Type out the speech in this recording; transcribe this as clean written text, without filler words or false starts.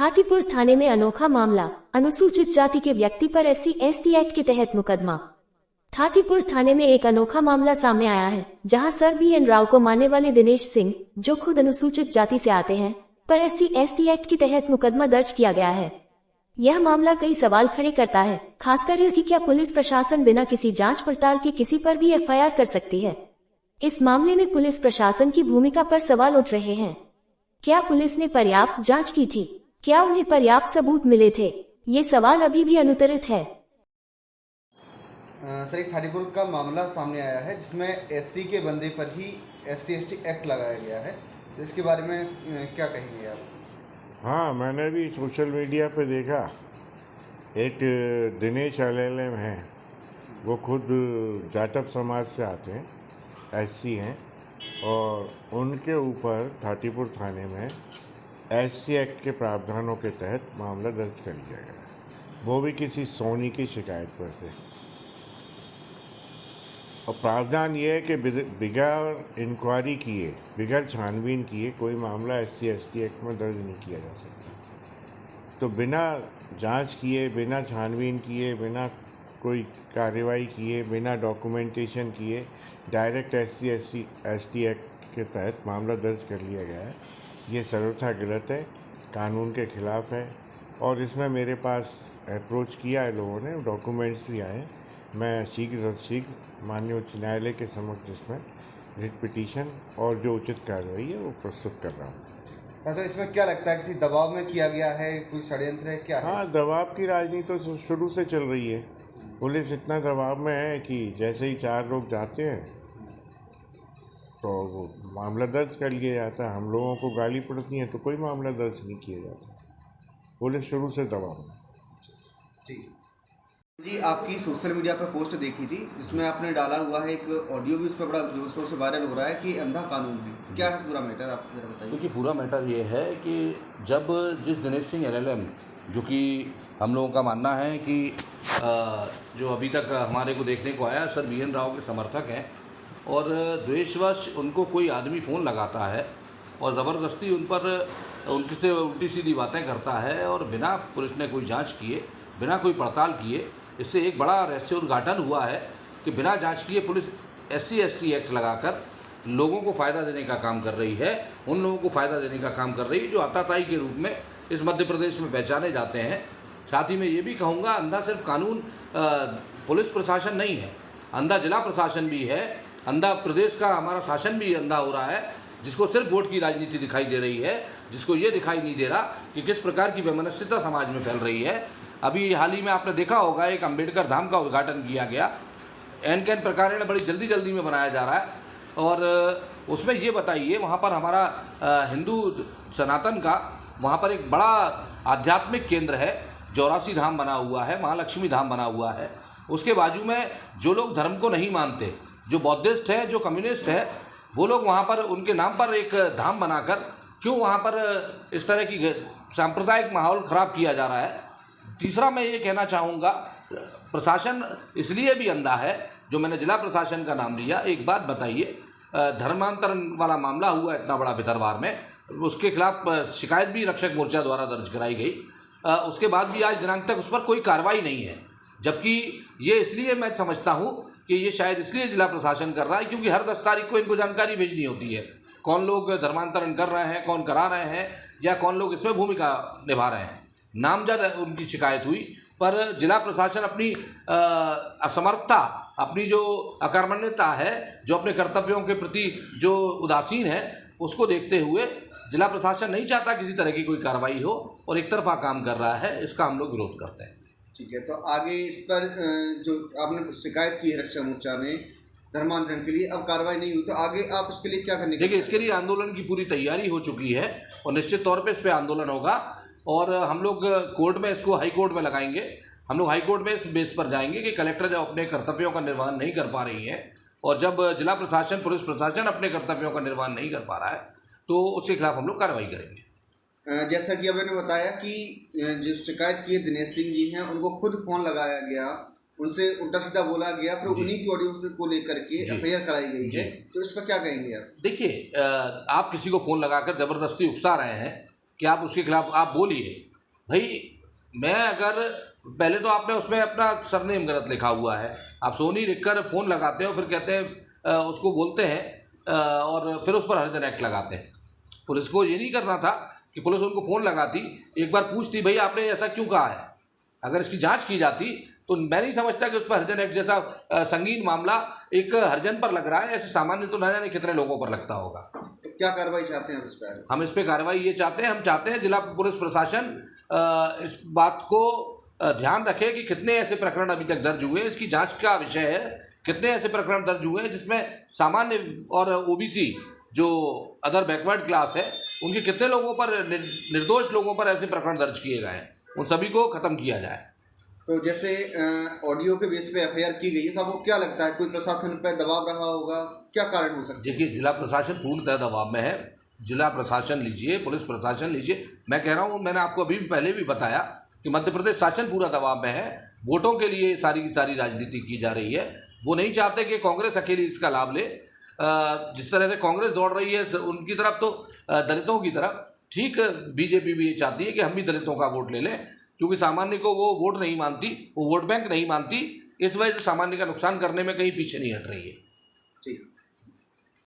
थाटीपुर थाने में अनोखा मामला, अनुसूचित जाति के व्यक्ति पर SC/ST एक्ट के तहत मुकदमा। थाटीपुर थाने में एक अनोखा मामला सामने आया है, जहां सर BN राव को मानने वाले दिनेश सिंह, जो खुद अनुसूचित जाति से आते हैं, पर SC/ST एक्ट के तहत मुकदमा दर्ज किया गया है। यह मामला कई सवाल खड़े करता है, खासकर यह कि क्या पुलिस प्रशासन बिना किसी जांच पड़ताल के किसी पर भी FIR कर सकती है। इस मामले में पुलिस प्रशासन की भूमिका पर सवाल उठ रहे हैं। क्या पुलिस ने पर्याप्त जांच की थी? क्या उन्हें पर्याप्त सबूत मिले थे? ये सवाल अभी भी अनुत्तरित है। सर, एक थाटीपुर का मामला सामने आया है जिसमें SC के बंदे पर ही SC/ST एक्ट लगाया गया है, तो इसके बारे में क्या कहेंगे आप? हाँ, मैंने भी सोशल मीडिया पे देखा, एक दिनेश LLM हैं, वो खुद जाटव समाज से आते हैं, SC हैं, और उनके ऊपर थाटीपुर थाने में SC एक्ट के प्रावधानों के तहत मामला दर्ज कर लिया गया है, वो भी किसी सोनी की शिकायत पर से। और प्रावधान ये है कि बिगैर इंक्वायरी किए, बिगैर छानबीन किए कोई मामला SC/ST एक्ट में दर्ज नहीं किया जा सकता। तो बिना जांच किए, बिना छानबीन किए, बिना कोई कार्रवाई किए, बिना डॉक्यूमेंटेशन किए डायरेक्ट SC/ST एक्ट के तहत मामला दर्ज कर लिया गया है। ये सर्वथा गलत है, कानून के खिलाफ है, और इसमें मेरे पास अप्रोच किया है लोगों ने, डॉक्यूमेंट्स भी आए। मैं शीघ्र माननीय उच्च न्यायालय के समक्ष इसमें रिट पिटीशन और जो उचित कार्रवाई है वो प्रस्तुत कर रहा हूँ। तो इसमें क्या लगता है, किसी दबाव में किया गया है, कोई षड्यंत्र है, क्या है? हाँ, दबाव की राजनीति तो शुरू से चल रही है। पुलिस इतना दबाव में है कि जैसे ही 4 लोग जाते हैं तो वो मामला दर्ज कर लिया जाता है। हम लोगों को गाली पड़ती है तो कोई मामला दर्ज नहीं किया जाता। पुलिस शुरू से दबाव में। ठीक जी, आपकी सोशल मीडिया पर पोस्ट देखी थी जिसमें आपने डाला हुआ है एक ऑडियो भी, उस पर बड़ा जोर शोर से वायरल हो रहा है कि अंधा कानून है। क्या है पूरा मैटर, आप जरा बताइए। क्योंकि पूरा मैटर ये है कि जब जिस दिनेश सिंह LLM, जो कि हम लोगों का मानना है कि जो अभी तक हमारे को देखने को आया सर BN राव के समर्थक हैं, और द्वेषवश उनको कोई आदमी फ़ोन लगाता है और ज़बरदस्ती उन पर उनकी से उल्टी सीधी बातें करता है, और बिना पुलिस ने कोई जांच किए, बिना कोई पड़ताल किए, इससे एक बड़ा रहस्य उद्घाटन हुआ है कि बिना जांच किए पुलिस SC/ST एक्ट लगाकर लोगों को फ़ायदा देने का काम कर रही है, उन लोगों को फ़ायदा देने का काम कर रही है जो आताताई के रूप में इस मध्य प्रदेश में पहचाने जाते हैं। साथ ही मैं ये भी कहूँगा, अंधा सिर्फ कानून पुलिस प्रशासन नहीं है, अंधा जिला प्रशासन भी है, अंधा प्रदेश का हमारा शासन भी अंधा हो रहा है, जिसको सिर्फ वोट की राजनीति दिखाई दे रही है, जिसको ये दिखाई नहीं दे रहा कि किस प्रकार की वैमनस्यता समाज में फैल रही है। अभी हाल ही में आपने देखा होगा, एक अम्बेडकर धाम का उद्घाटन किया गया, एन प्रकार बड़ी जल्दी में बनाया जा रहा है, और उसमें ये बताइए, वहाँ पर हमारा हिंदू सनातन का वहाँ पर एक बड़ा आध्यात्मिक केंद्र है, 84 धाम बना हुआ है, महालक्ष्मी धाम बना हुआ है। उसके बाजू में जो लोग धर्म को नहीं मानते, जो बौद्धिस्ट है, जो कम्युनिस्ट है, वो लोग वहाँ पर उनके नाम पर एक धाम बनाकर क्यों वहाँ पर इस तरह की सांप्रदायिक माहौल ख़राब किया जा रहा है। तीसरा मैं ये कहना चाहूँगा, प्रशासन इसलिए भी अंधा है, जो मैंने जिला प्रशासन का नाम लिया। एक बात बताइए, धर्मांतरण वाला मामला हुआ इतना बड़ा भितरवार में, उसके खिलाफ शिकायत भी रक्षक मोर्चा द्वारा दर्ज कराई गई, उसके बाद भी आज दिनांक तक उस पर कोई कार्रवाई नहीं है। जबकि ये इसलिए मैं समझता हूँ कि ये शायद इसलिए जिला प्रशासन कर रहा है क्योंकि हर 10 तारीख को इनको जानकारी भेजनी होती है, कौन लोग धर्मांतरण कर रहे हैं, कौन करा रहे हैं, या कौन लोग इसमें भूमिका निभा रहे हैं। नामजद उनकी शिकायत हुई, पर जिला प्रशासन अपनी असमर्थता, अपनी जो अकर्मण्यता है, जो अपने कर्तव्यों के प्रति जो उदासीन है, उसको देखते हुए जिला प्रशासन नहीं चाहता किसी तरह की कोई कार्रवाई हो और एक तरफा काम कर रहा है। इसका हम लोग विरोध करते हैं। ठीक है, तो आगे इस पर जो आपने शिकायत की है रक्षा मोर्चा ने धर्मांतरण के लिए, अब कार्रवाई नहीं हुई तो आगे आप इसके लिए क्या करने? देखिए, इसके लिए आंदोलन की पूरी तैयारी हो चुकी है और निश्चित तौर पे इस पर आंदोलन होगा, और हम लोग कोर्ट में इसको हाई कोर्ट में लगाएंगे। हम लोग हाई कोर्ट में इस बेस पर जाएंगे कि कलेक्टर जब अपने कर्तव्यों का निर्वहन नहीं कर पा रही है, और जब जिला प्रशासन, पुलिस प्रशासन अपने कर्तव्यों का निर्वहन नहीं कर पा रहा है, तो उसके खिलाफ हम लोग कार्रवाई करेंगे। जैसा कि आपने बताया कि जो शिकायत की दिनेश सिंह जी हैं, उनको खुद फोन लगाया गया, उनसे उल्टा सीधा बोला गया, फिर उन्हीं की ऑडियो को लेकर के FIR कराई गई है, तो इस पर क्या कहेंगे आप? देखिए, आप किसी को फ़ोन लगाकर ज़बरदस्ती उकसा रहे हैं कि आप उसके खिलाफ आप बोलिए, भाई मैं अगर पहले तो आपने उसमें अपना सरनेम गलत लिखा हुआ है, आप सोनी लिखकर फ़ोन लगाते हो, फिर कहते हैं उसको बोलते हैं और फिर उस पर हरिजन एक्ट लगाते हैं। पुलिस को ये नहीं करना था कि पुलिस उनको फ़ोन लगाती, एक बार पूछती भाई आपने ऐसा क्यों कहा है, अगर इसकी जांच की जाती तो मैं नहीं समझता कि उस पर हरिजन एक्ट जैसा संगीन मामला एक हरिजन पर लग रहा है, ऐसे सामान्य तो ना जाने कितने लोगों पर लगता होगा। तो क्या कार्रवाई चाहते हैं इस पर? हम इस पे कार्रवाई ये चाहते हैं, हम चाहते हैं जिला पुलिस प्रशासन इस बात को ध्यान रखे कि कितने ऐसे प्रकरण अभी तक दर्ज हुए, इसकी जांच का विषय है, कितने ऐसे प्रकरण दर्ज हुए हैं जिसमें सामान्य और ओबीसी जो अदर बैकवर्ड क्लास है उनके कितने लोगों पर, निर्दोष लोगों पर ऐसे प्रकरण दर्ज किए गए हैं, उन सभी को खत्म किया जाए। तो जैसे ऑडियो के बेस पे एफआईआर की गई है, तो आपको क्या लगता है कोई प्रशासन पर दबाव रहा होगा, क्या कारण हो सकता है? देखिए, जिला प्रशासन पूर्णतः दबाव में है। जिला प्रशासन लीजिए, पुलिस प्रशासन लीजिए, मैं कह रहा हूँ, मैंने आपको अभी पहले भी बताया कि मध्य प्रदेश शासन पूरा दबाव में है। वोटों के लिए सारी की सारी राजनीति की जा रही है। वो नहीं चाहते कि कांग्रेस अकेली इसका लाभ ले। जिस तरह से कांग्रेस दौड़ रही है उनकी तरफ, तो दलितों की तरफ, ठीक बीजेपी भी ये चाहती है कि हम भी दलितों का वोट ले लें, क्योंकि सामान्य को वो वोट नहीं मानती, वो वोट बैंक नहीं मानती, इस वजह से सामान्य का नुकसान करने में कहीं पीछे नहीं हट रही है। ठीक।